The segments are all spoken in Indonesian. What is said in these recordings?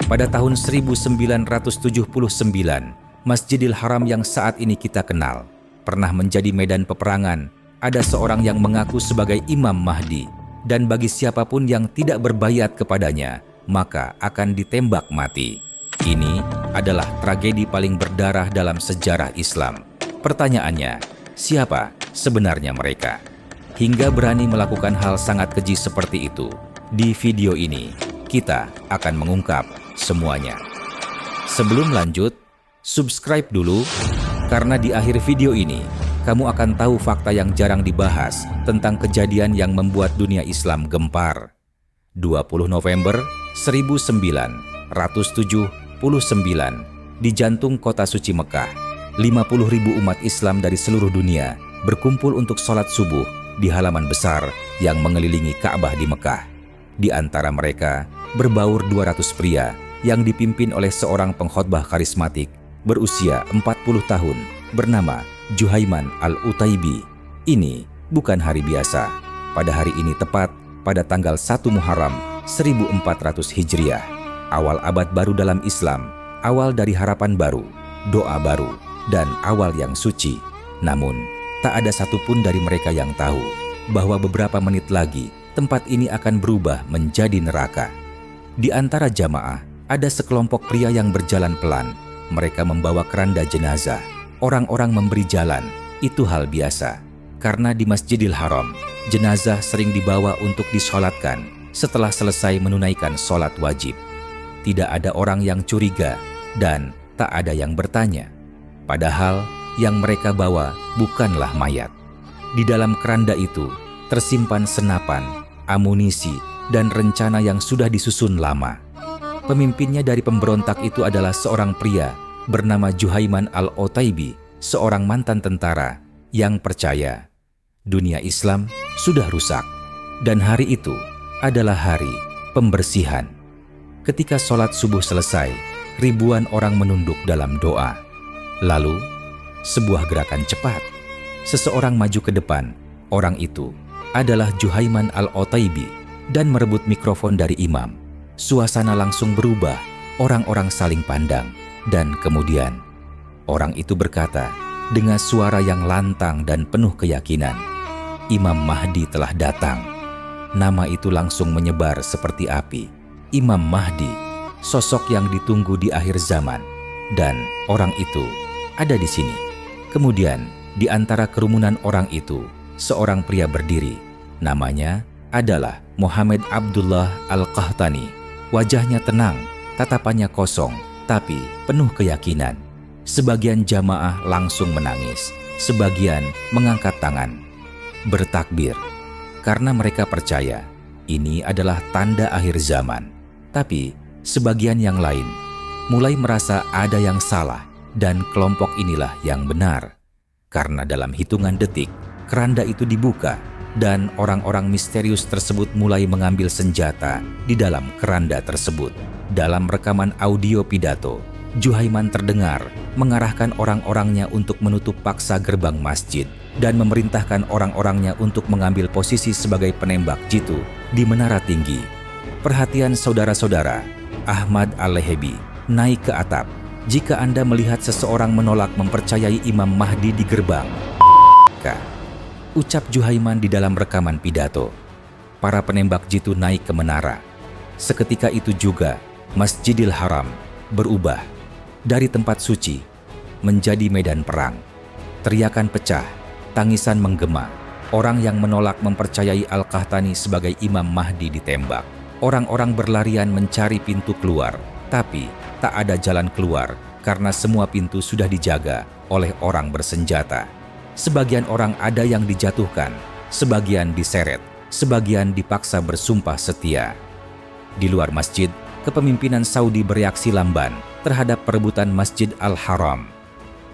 Pada tahun 1979, Masjidil Haram yang saat ini kita kenal pernah menjadi medan peperangan. Ada seorang yang mengaku sebagai Imam Mahdi, dan bagi siapapun yang tidak berbayat kepadanya, maka akan ditembak mati. Ini adalah tragedi paling berdarah dalam sejarah Islam. Pertanyaannya, siapa sebenarnya mereka? Hingga berani melakukan hal sangat keji seperti itu. Di video ini, kita akan mengungkap semuanya. Sebelum lanjut, subscribe dulu, karena di akhir video ini, kamu akan tahu fakta yang jarang dibahas tentang kejadian yang membuat dunia Islam gempar. 20 November 1979, di jantung kota suci Mekah, 50.000 umat Islam dari seluruh dunia berkumpul untuk sholat subuh di halaman besar yang mengelilingi Ka'bah di Mekah. Di antara mereka, berbaur 200 pria yang dipimpin oleh seorang pengkhotbah karismatik berusia 40 tahun bernama Juhaiman Al-Utaibi. Ini bukan hari biasa. Pada hari ini tepat pada tanggal 1 Muharram 1400 Hijriah, awal abad baru dalam Islam, awal dari harapan baru, doa baru, dan awal yang suci. Namun, tak ada satupun dari mereka yang tahu bahwa beberapa menit lagi tempat ini akan berubah menjadi neraka. Di antara jamaah, ada sekelompok pria yang berjalan pelan. Mereka membawa keranda jenazah. Orang-orang memberi jalan, itu hal biasa. Karena di Masjidil Haram, jenazah sering dibawa untuk disolatkan setelah selesai menunaikan sholat wajib. Tidak ada orang yang curiga dan tak ada yang bertanya. Padahal yang mereka bawa bukanlah mayat. Di dalam keranda itu tersimpan senapan, amunisi, dan rencana yang sudah disusun lama. Pemimpinnya dari pemberontak itu adalah seorang pria bernama Juhaiman Al-Utaibi, seorang mantan tentara yang percaya dunia Islam sudah rusak, dan hari itu adalah hari pembersihan. Ketika sholat subuh selesai, ribuan orang menunduk dalam doa. Lalu, sebuah gerakan cepat. Seseorang maju ke depan. Orang itu adalah Juhaiman Al-Utaibi dan merebut mikrofon dari imam. Suasana langsung berubah, orang-orang saling pandang. Dan kemudian, orang itu berkata dengan suara yang lantang dan penuh keyakinan, Imam Mahdi telah datang. Nama itu langsung menyebar seperti api. Imam Mahdi, sosok yang ditunggu di akhir zaman. Dan orang itu ada di sini. Kemudian, di antara kerumunan orang itu, seorang pria berdiri. Namanya adalah Muhammad Abdullah Al-Qahtani. Wajahnya tenang, tatapannya kosong, tapi penuh keyakinan. Sebagian jamaah langsung menangis, sebagian mengangkat tangan, bertakbir, karena mereka percaya ini adalah tanda akhir zaman. Tapi sebagian yang lain mulai merasa ada yang salah, dan kelompok inilah yang benar. Karena dalam hitungan detik, keranda itu dibuka, dan orang-orang misterius tersebut mulai mengambil senjata di dalam keranda tersebut. Dalam rekaman audio pidato, Juhaiman terdengar mengarahkan orang-orangnya untuk menutup paksa gerbang masjid dan memerintahkan orang-orangnya untuk mengambil posisi sebagai penembak jitu di menara tinggi. Perhatian saudara-saudara, Ahmad Al-Lehebi naik ke atap. Jika Anda melihat seseorang menolak mempercayai Imam Mahdi di gerbang, ucap Juhaiman di dalam rekaman pidato. Para penembak jitu naik ke menara. Seketika itu juga, Masjidil Haram berubah dari tempat suci menjadi medan perang. Teriakan pecah, tangisan menggema. Orang yang menolak mempercayai Al-Qahtani sebagai Imam Mahdi ditembak. Orang-orang berlarian mencari pintu keluar, tapi tak ada jalan keluar karena semua pintu sudah dijaga oleh orang bersenjata. Sebagian orang ada yang dijatuhkan, sebagian diseret, sebagian dipaksa bersumpah setia. Di luar masjid, kepemimpinan Saudi bereaksi lamban terhadap perebutan Masjid Al-Haram.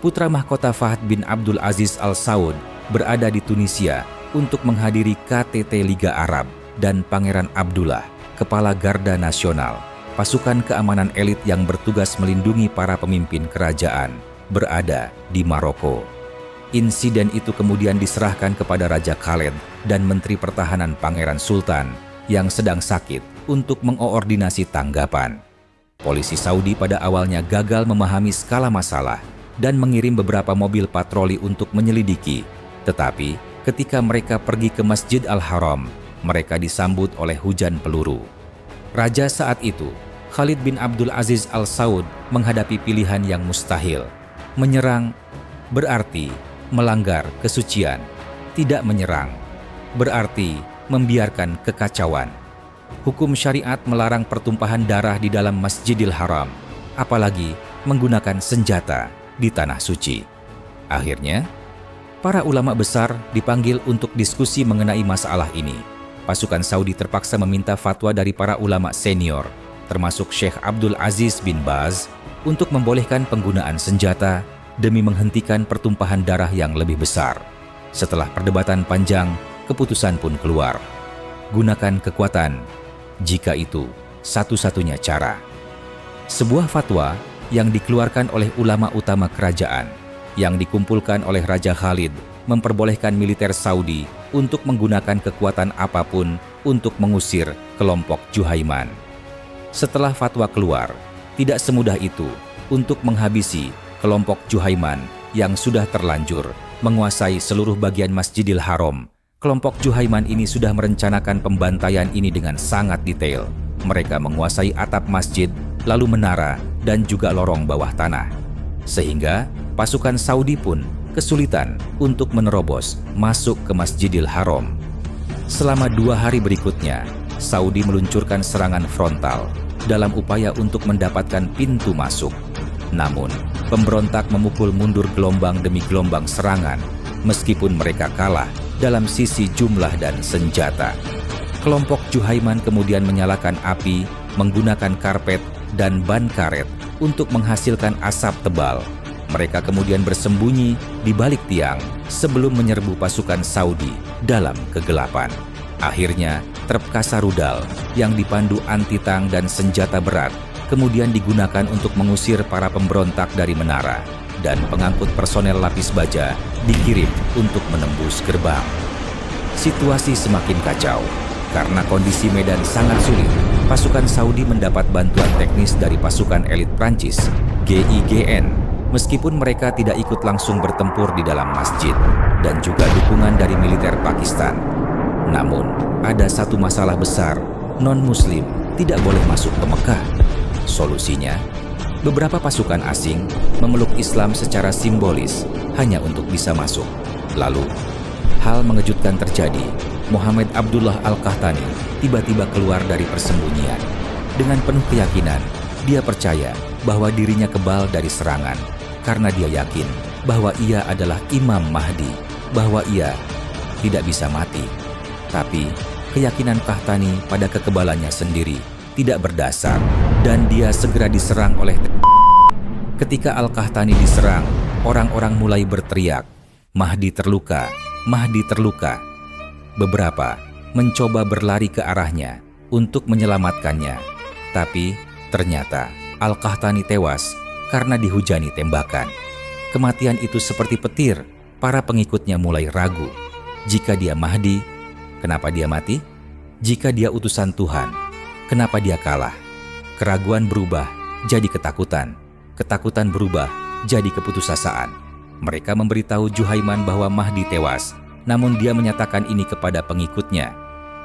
Putra mahkota Fahd bin Abdul Aziz Al Saud berada di Tunisia untuk menghadiri KTT Liga Arab, dan Pangeran Abdullah, Kepala Garda Nasional, pasukan keamanan elit yang bertugas melindungi para pemimpin kerajaan, berada di Maroko. Insiden itu kemudian diserahkan kepada Raja Khaled dan Menteri Pertahanan Pangeran Sultan yang sedang sakit untuk mengoordinasi tanggapan. Polisi Saudi pada awalnya gagal memahami skala masalah dan mengirim beberapa mobil patroli untuk menyelidiki. Tetapi ketika mereka pergi ke Masjid Al-Haram, mereka disambut oleh hujan peluru. Raja saat itu, Khalid bin Abdul Aziz Al Saud, menghadapi pilihan yang mustahil. Menyerang berarti melanggar kesucian. Tidak menyerang berarti membiarkan kekacauan. Hukum syariat melarang pertumpahan darah di dalam Masjidil Haram, apalagi menggunakan senjata di tanah suci. Akhirnya, para ulama besar dipanggil untuk diskusi mengenai masalah ini. Pasukan Saudi terpaksa meminta fatwa dari para ulama senior, termasuk Syekh Abdul Aziz bin Baz, untuk membolehkan penggunaan senjata demi menghentikan pertumpahan darah yang lebih besar. Setelah perdebatan panjang, keputusan pun keluar. Gunakan kekuatan, jika itu satu-satunya cara. Sebuah fatwa yang dikeluarkan oleh ulama utama kerajaan, yang dikumpulkan oleh Raja Khalid, memperbolehkan militer Saudi untuk menggunakan kekuatan apapun untuk mengusir kelompok Juhaiman. Setelah fatwa keluar, tidak semudah itu untuk menghabisi kelompok Juhaiman yang sudah terlanjur menguasai seluruh bagian Masjidil Haram. Kelompok Juhaiman ini sudah merencanakan pembantaian ini dengan sangat detail. Mereka menguasai atap masjid, lalu menara, dan juga lorong bawah tanah. Sehingga pasukan Saudi pun kesulitan untuk menerobos masuk ke Masjidil Haram. Selama 2 hari berikutnya, Saudi meluncurkan serangan frontal dalam upaya untuk mendapatkan pintu masuk. Namun, pemberontak memukul mundur gelombang demi gelombang serangan, meskipun mereka kalah dalam sisi jumlah dan senjata. Kelompok Juhaiman kemudian menyalakan api, menggunakan karpet dan ban karet untuk menghasilkan asap tebal. Mereka kemudian bersembunyi di balik tiang sebelum menyerbu pasukan Saudi dalam kegelapan. Akhirnya, truk kasa rudal yang dipandu anti-tank dan senjata berat kemudian digunakan untuk mengusir para pemberontak dari menara, dan pengangkut personel lapis baja dikirim untuk menembus gerbang. Situasi semakin kacau. Karena kondisi medan sangat sulit, pasukan Saudi mendapat bantuan teknis dari pasukan elit Prancis, GIGN, meskipun mereka tidak ikut langsung bertempur di dalam masjid, dan juga dukungan dari militer Pakistan. Namun, ada satu masalah besar, non-Muslim tidak boleh masuk ke Mekah. Solusinya, beberapa pasukan asing memeluk Islam secara simbolis hanya untuk bisa masuk. Lalu, hal mengejutkan terjadi. Muhammad Abdullah Al-Qahtani tiba-tiba keluar dari persembunyian. Dengan penuh keyakinan, dia percaya bahwa dirinya kebal dari serangan karena dia yakin bahwa ia adalah Imam Mahdi, bahwa ia tidak bisa mati. Tapi, keyakinan Qahtani pada kekebalannya sendiri tidak berdasar, dan dia segera diserang oleh. Ketika Al-Qahtani diserang, orang-orang mulai berteriak, "Mahdi terluka, Mahdi terluka." Beberapa mencoba berlari ke arahnya untuk menyelamatkannya, tapi ternyata Al-Qahtani tewas karena dihujani tembakan. Kematian itu seperti petir. Para pengikutnya mulai ragu. Jika dia Mahdi, kenapa dia mati? Jika dia utusan Tuhan, kenapa dia kalah? Keraguan berubah jadi ketakutan. Ketakutan berubah jadi keputusasaan. Mereka memberitahu Juhaiman bahwa Mahdi tewas, namun dia menyatakan ini kepada pengikutnya.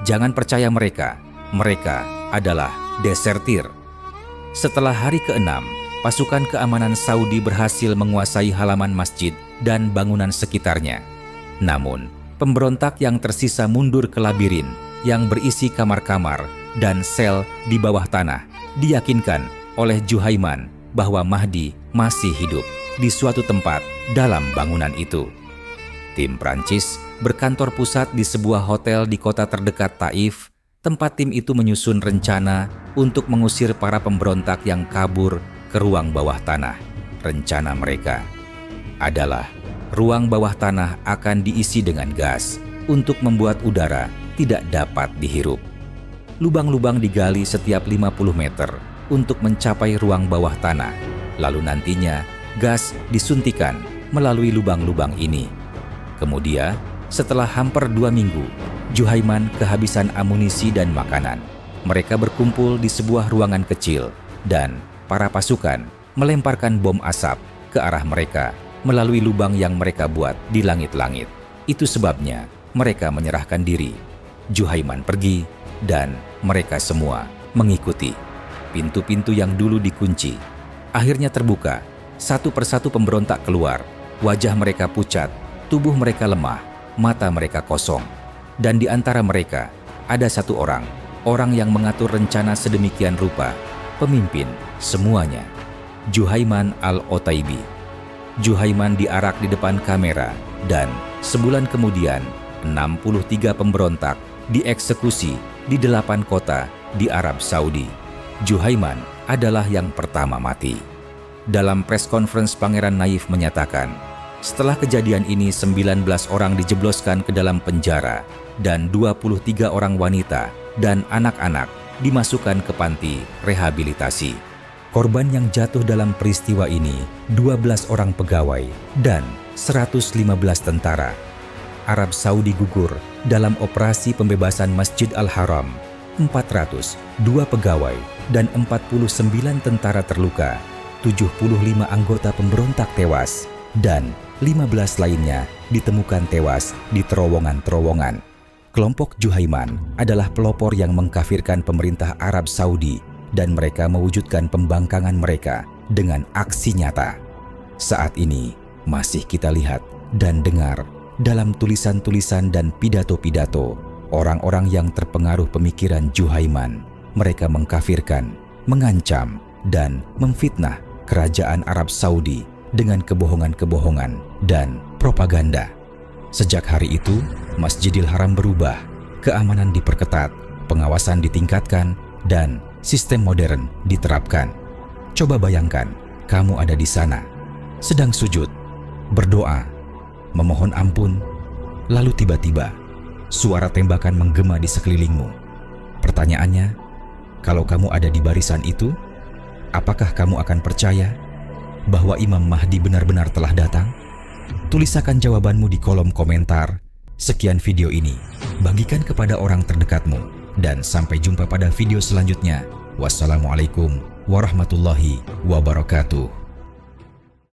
Jangan percaya mereka. Mereka adalah desertir. Setelah hari ke-6, pasukan keamanan Saudi berhasil menguasai halaman masjid dan bangunan sekitarnya. Namun, pemberontak yang tersisa mundur ke labirin yang berisi kamar-kamar dan sel di bawah tanah. Diyakinkan oleh Juhaiman bahwa Mahdi masih hidup di suatu tempat dalam bangunan itu. Tim Prancis berkantor pusat di sebuah hotel di kota terdekat Taif. Tempat tim itu menyusun rencana untuk mengusir para pemberontak yang kabur ke ruang bawah tanah. Rencana mereka adalah ruang bawah tanah akan diisi dengan gas untuk membuat udara tidak dapat dihirup. Lubang-lubang digali setiap 50 meter untuk mencapai ruang bawah tanah. Lalu nantinya gas disuntikan melalui lubang-lubang ini. Kemudian, setelah hampir 2 minggu, Juhaiman kehabisan amunisi dan makanan. Mereka berkumpul di sebuah ruangan kecil dan para pasukan melemparkan bom asap ke arah mereka melalui lubang yang mereka buat di langit-langit. Itu sebabnya mereka menyerahkan diri. Juhaiman pergi dan mereka semua mengikuti. Pintu-pintu yang dulu dikunci akhirnya terbuka. Satu persatu pemberontak keluar. Wajah mereka pucat, tubuh mereka lemah, mata mereka kosong. Dan di antara mereka ada satu orang yang mengatur rencana sedemikian rupa, pemimpin semuanya, Juhaiman al-Otaibi. Juhaiman diarak di depan kamera dan sebulan kemudian 63 pemberontak dieksekusi di 8 kota di Arab Saudi. Juhaiman adalah yang pertama mati. Dalam press conference Pangeran Naif menyatakan, setelah kejadian ini 19 orang dijebloskan ke dalam penjara dan 23 orang wanita dan anak-anak dimasukkan ke panti rehabilitasi. Korban yang jatuh dalam peristiwa ini 12 orang pegawai dan 115 tentara. Arab Saudi gugur dalam operasi pembebasan Masjid Al-Haram. 402 pegawai dan 49 tentara terluka, 75 anggota pemberontak tewas, dan 15 lainnya ditemukan tewas di terowongan-terowongan. Kelompok Juhaiman adalah pelopor yang mengkafirkan pemerintah Arab Saudi dan mereka mewujudkan pembangkangan mereka dengan aksi nyata. Saat ini masih kita lihat dan dengar dalam tulisan-tulisan dan pidato-pidato orang-orang yang terpengaruh pemikiran Juhaiman. Mereka mengkafirkan, mengancam, dan memfitnah kerajaan Arab Saudi dengan kebohongan-kebohongan dan propaganda. Sejak hari itu, Masjidil Haram berubah, keamanan diperketat, pengawasan ditingkatkan, dan sistem modern diterapkan. Coba bayangkan, kamu ada di sana, sedang sujud, berdoa, memohon ampun, lalu tiba-tiba suara tembakan menggema di sekelilingmu. Pertanyaannya, kalau kamu ada di barisan itu, apakah kamu akan percaya bahwa Imam Mahdi benar-benar telah datang? Tuliskan jawabanmu di kolom komentar. Sekian video ini, bagikan kepada orang terdekatmu, dan sampai jumpa pada video selanjutnya. Wassalamualaikum warahmatullahi wabarakatuh.